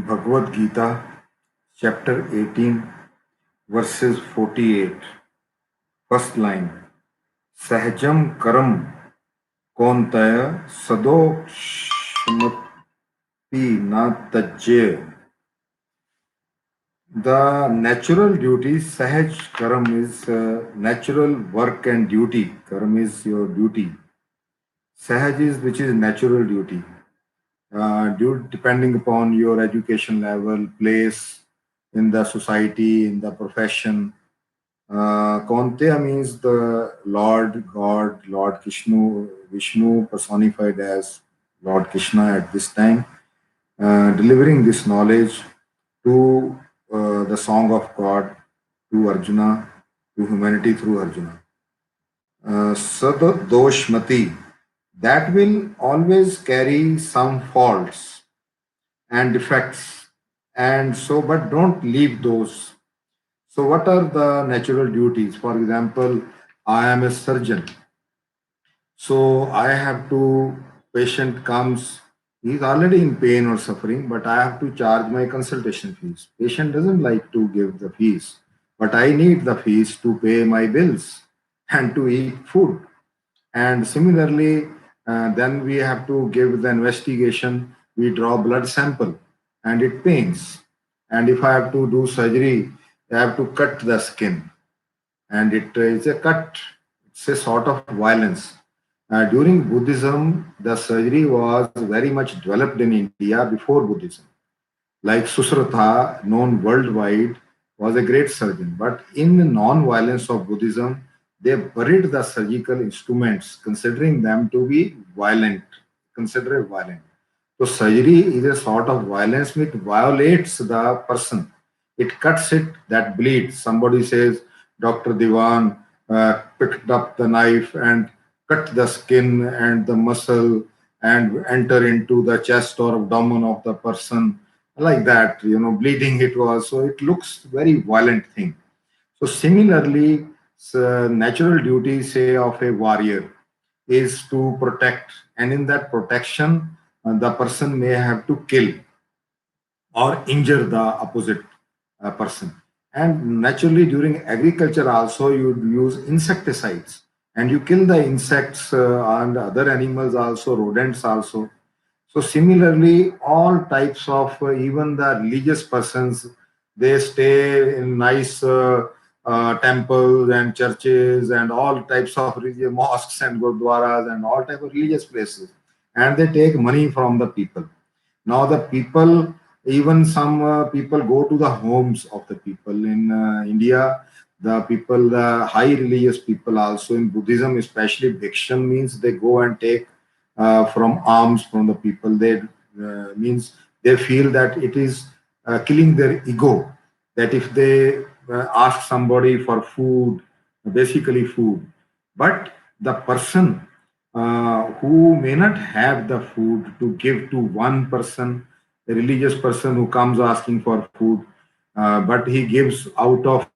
Bhagavad Gita, chapter 18, verses 48. First line. Sahajam karam kontaya sadokshmati na tajya. The natural duty, Sahaj karam is natural work and duty. Karam is your duty. Sahaj is which is natural duty. Depending upon your education level, place in the society, in the profession. Kaunteya means the Lord God, Lord Vishnu personified as Lord Krishna at this time, delivering this knowledge to the song of God, to Arjuna, to humanity through Arjuna. Sadoshmati, that will always carry some faults and defects, and so, but don't leave those. So, what are the natural duties? For example, I am a surgeon. So, I have to, patient comes, he is already in pain or suffering, but I have to charge my consultation fees. Patient doesn't like to give the fees, but I need the fees to pay my bills and to eat food. And similarly, then we have to give the investigation. We draw blood sample and it pains. And if I have to do surgery, I have to cut the skin and it is a cut. It's a sort of violence. During Buddhism, the surgery was very much developed in India before Buddhism. Like Susrata, known worldwide, was a great surgeon. But in the non-violence of Buddhism, they buried the surgical instruments, considering them to be violent, considered violent. So surgery is a sort of violence which violates the person. It cuts it, that bleeds. Somebody says, Dr. Dewan picked up the knife and cut the skin and the muscle and enter into the chest or abdomen of the person like that, bleeding it was. So it looks very violent thing. So similarly, natural duty, say, of a warrior is to protect, and in that protection, the person may have to kill or injure the opposite person. And naturally, during agriculture, also you use insecticides, and you kill the insects and other animals also, rodents also. So similarly, all types of even the religious persons, they stay in nice temples and churches and all types of religious mosques and gurdwaras and all type of religious places, and they take money from the people. Now the people, even some people go to the homes of the people in India. The people, the high religious people, also in Buddhism, especially Bhikshan means they go and take from alms from the people. They means they feel that it is killing their ego. That if they ask somebody for food, basically food, but the person who may not have the food to give to one person, a religious person who comes asking for food, but he gives out of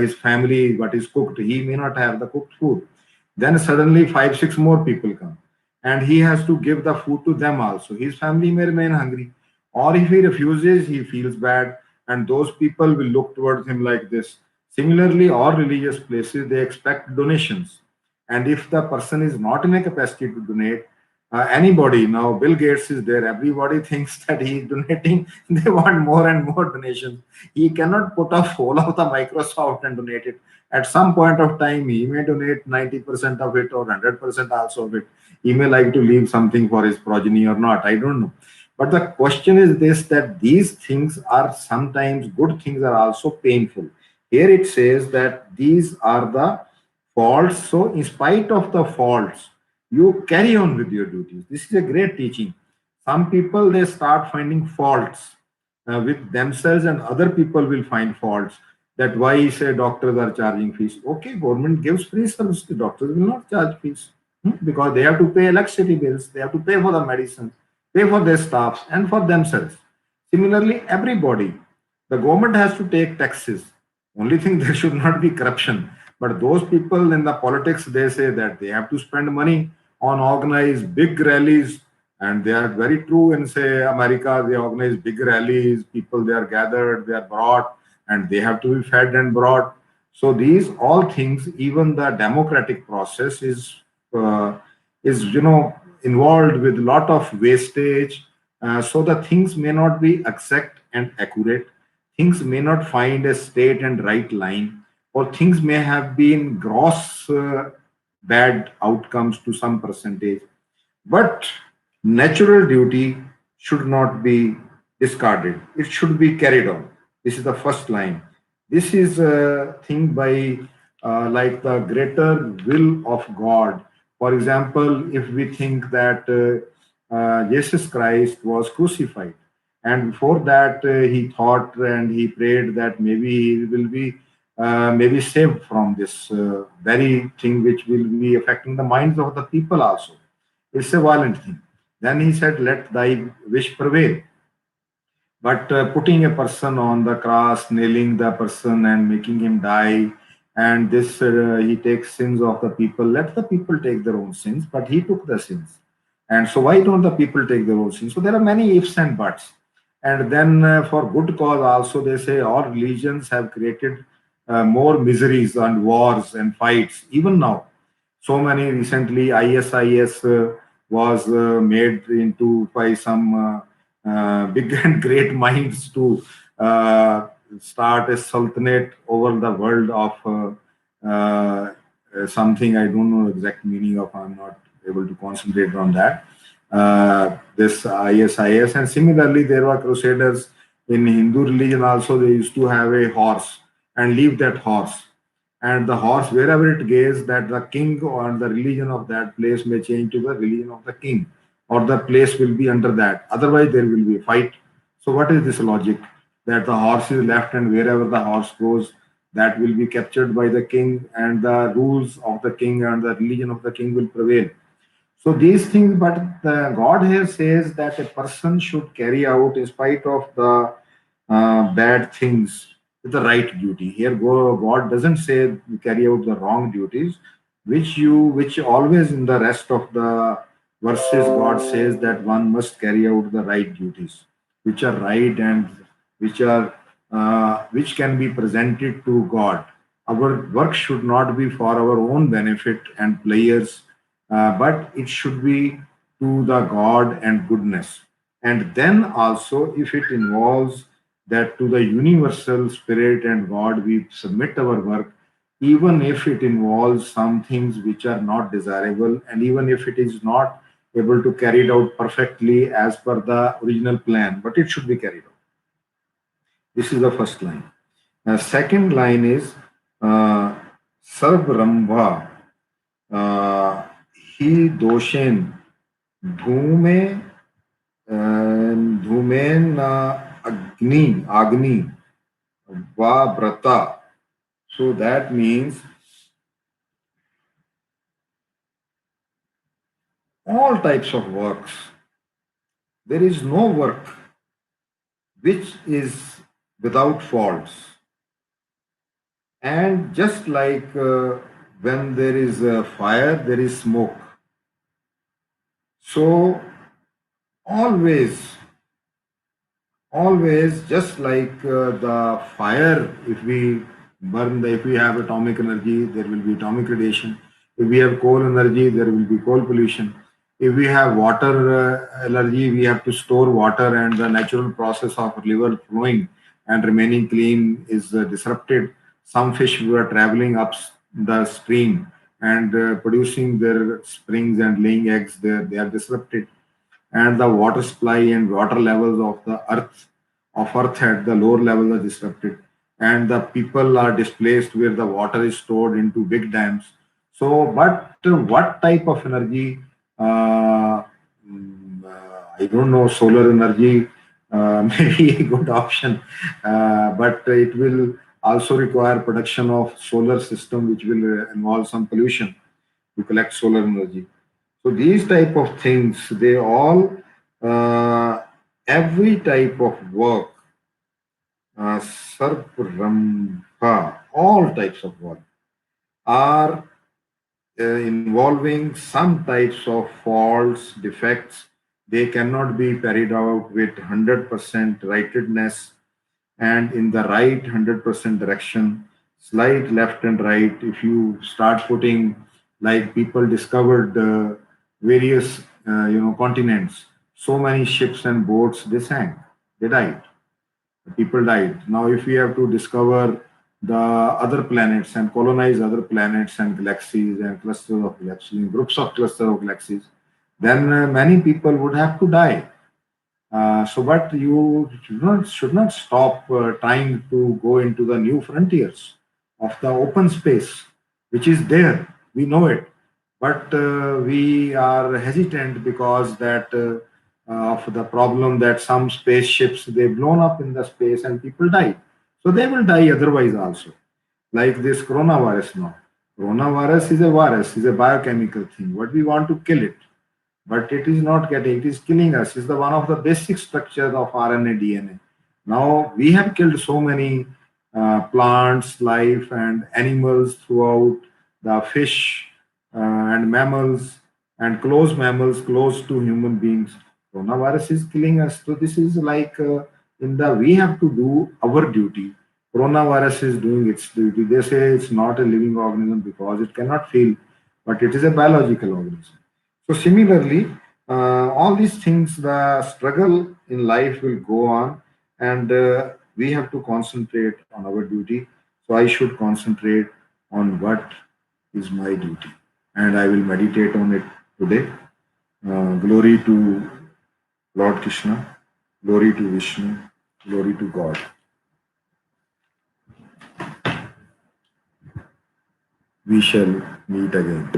his family what is cooked. He may not have the cooked food. Then suddenly five, six more people come, and he has to give the food to them also. His family may remain hungry, or if he refuses, he feels bad, and those people will look towards him like this. Similarly, all religious places they expect donations, and if the person is not in a capacity to donate, anybody, now Bill Gates is there, everybody thinks that he is donating. They want more and more donations. He cannot put off whole of the Microsoft and donate it. At some point of time he may donate 90% of it or 100% also of it. He may like to leave something for his progeny or not, I don't know. But the question is this, that these things are sometimes good, things are also painful. Here it says that these are the faults. So, in spite of the faults, you carry on with your duties. This is a great teaching. Some people they start finding faults with themselves, and other people will find faults. That why say doctors are charging fees? Okay, government gives free service. The doctors will not charge fees because they have to pay electricity bills, they have to pay for the medicines, pay for their staffs, and for themselves. Similarly, everybody, the government has to take taxes. Only thing there should not be corruption. But those people in the politics, they say that they have to spend money on organize big rallies And they are very true in, say, America. They organize big rallies, people they are gathered, they are brought, and they have to be fed and brought. So these all things, even the democratic process uh, is involved with a lot of wastage. So the things may not be exact and accurate. Things may not find a straight and right line, or things may have been gross bad outcomes to some percentage. But natural duty should not be discarded. It should be carried on. This is the first line. This is a thing by like the greater will of God. For example, if we think that Jesus Christ was crucified, and before that he thought and he prayed that maybe he will be maybe saved from this very thing which will be affecting the minds of the people also. It's a violent thing. Then he said, let thy wish prevail. But putting a person on the cross, nailing the person and making him die, and this he takes sins of the people. Let the people take their own sins, but he took the sins. And so why don't the people take their own sins? So there are many ifs and buts. And then for good cause also, they say all religions have created more miseries and wars and fights, even now. So many recently, ISIS was made into by some big and great minds to uh, start a sultanate over the world of something I don't know exact meaning of. I'm not able to concentrate on that. This ISIS, and similarly there were crusaders in Hindu religion also. They used to have a horse and leave that horse, and the horse wherever it goes, that the king or the religion of that place may change to the religion of the king, or the place will be under that, otherwise there will be a fight. So what is this logic, that the horse is left and wherever the horse goes, that will be captured by the king, and the rules of the king and the religion of the king will prevail? So these things, but the God here says that a person should carry out, in spite of the bad things, with the right duty. Here, God doesn't say you carry out the wrong duties, which always in the rest of the verses God says that one must carry out the right duties, which are right and which can be presented to God. Our work should not be for our own benefit and players, but it should be to the God and goodness. And then also, if it involves that to the universal spirit and God, we submit our work, even if it involves some things which are not desirable, and even if it is not able to carry it out perfectly as per the original plan, but it should be carried out. This is the first line. Second line is uh, Sarbrahma he दोषेन धूमे धूमेन agni va brata. So that means all types of works. There is no work which is without faults. And just like when there is a fire, there is smoke. So always, always, just like the fire, if we if we have atomic energy, there will be atomic radiation. If we have coal energy, there will be coal pollution. If we have water energy, we have to store water, and the natural process of river flowing and remaining clean is disrupted. Some fish were traveling up the stream and producing their springs and laying eggs there, they are disrupted. And the water supply and water levels of earth at the lower level are disrupted, and the people are displaced where the water is stored into big dams. So but what type of energy, I don't know, solar energy may be a good option, but it will also require production of solar system which will involve some pollution to collect solar energy. So these type of things, they all, uh, every type of work, sarpramha, all types of work are involving some types of faults, defects, They cannot be carried out with 100% rightedness and in the right 100% direction, slight left and right. If you start putting, like people discovered various continents, so many ships and boats, they sank, they died, people died. Now if we have to discover the other planets and colonize other planets and galaxies and clusters of galaxies, groups of clusters of galaxies, then many people would have to die. But you should not stop trying to go into the new frontiers of the open space, which is there. We know it, but we are hesitant because that of the problem that some spaceships they blown up in the space and people die. So they will die otherwise also. Like this coronavirus now. Coronavirus is a virus, is a biochemical thing. What we want to kill it, but it is not getting, it is killing us. It's the one of the basic structures of RNA DNA. Now we have killed so many plants, life, and animals throughout, the fish and mammals and close mammals close to human beings. Coronavirus is killing us. So this is like in the we have to do our duty. Coronavirus is doing its duty. They say it's not a living organism because it cannot feel, but it is a biological organism. So similarly, all these things, the struggle in life will go on, and we have to concentrate on our duty. So I should concentrate on what is my duty, and I will meditate on it today. Glory to Lord Krishna, glory to Vishnu, glory to God. We shall meet again.